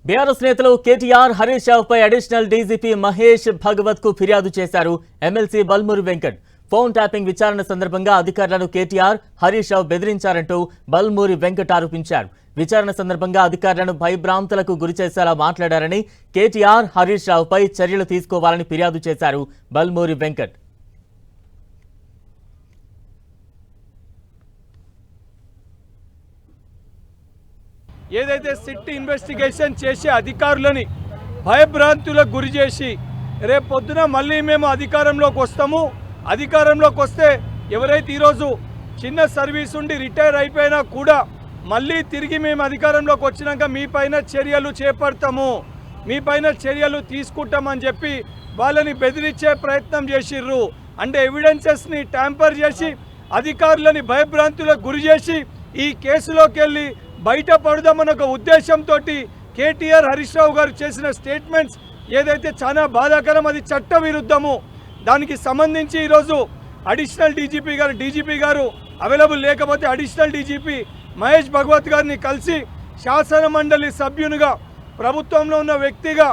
BRS నేతలు KTR Harish రావుపై additional DGP Mahesh Bhagwat కు ఫిర్యాదు చేశారు. MLC Balmuri Venkat phone tapping విచారణ సందర్భంగా అధికారులను కేటీఆర్ హరీష్ రావు బెదిరించారంటూ బల్మూరి వెంకట్ ఆరోపించారు. విచారణ సందర్భంగా అధికారులను భయభ్రాంతులకు గురిచేసేలా మాట్లాడారని కేటీఆర్ హరీష్ రావుపై చర్యలు తీసుకోవాలని ఫిర్యాదు చేశారు బల్మూరి వెంకట్. ఏదైతే సిట్ ఇన్వెస్టిగేషన్ చేసే అధికారులని భయభ్రాంతులకు గురి చేసి రేపు పొద్దున మళ్ళీ మేము అధికారంలోకి వస్తాము, అధికారంలోకి వస్తే ఎవరైతే ఈరోజు చిన్న సర్వీస్ ఉండి రిటైర్ అయిపోయినా కూడా మళ్ళీ తిరిగి మేము అధికారంలోకి వచ్చినాక మీ పైన చర్యలు చేపడతాము, మీ పైన చర్యలు తీసుకుంటామని చెప్పి వాళ్ళని బెదిరించే ప్రయత్నం చేసిర్రు. అంటే ఎవిడెన్సెస్ని ట్యాంపర్ చేసి అధికారులని భయభ్రాంతులకు గురి చేసి ఈ కేసులోకి వెళ్ళి బయటపడదామన్న ఒక ఉద్దేశంతో కేటీఆర్ హరీష్ రావు గారు చేసిన స్టేట్మెంట్స్ ఏదైతే చాలా బాధాకరం, అది చట్ట విరుద్ధము. దానికి సంబంధించి ఈరోజు అడిషనల్ డీజీపీ గారు అవైలబుల్ లేకపోతే అడిషనల్ డీజీపీ మహేష్ భగవత్ గారిని కలిసి శాసన మండలి సభ్యునిగా, ప్రభుత్వంలో ఉన్న వ్యక్తిగా,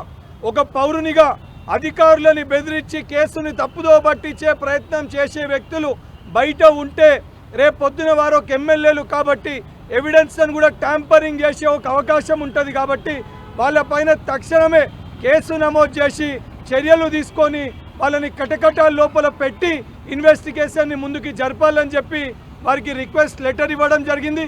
ఒక పౌరునిగా అధికారులని బెదిరించి కేసుని తప్పుదో పట్టించే ప్రయత్నం చేసే వ్యక్తులు బయట ఉంటే రేపు పొద్దున వారు ఒక ఎమ్మెల్యేలు కాబట్టి ఎవిడెన్స్ను కూడా ట్యాంపరింగ్ చేసే ఒక అవకాశం ఉంటుంది. కాబట్టి వాళ్ళపైన తక్షణమే కేసు నమోదు చేసి చర్యలు తీసుకొని వాళ్ళని కటకటాల లోపల పెట్టి ఇన్వెస్టిగేషన్ని ముందుకు జరపాలని చెప్పి వారికి రిక్వెస్ట్ లెటర్ ఇవ్వడం జరిగింది.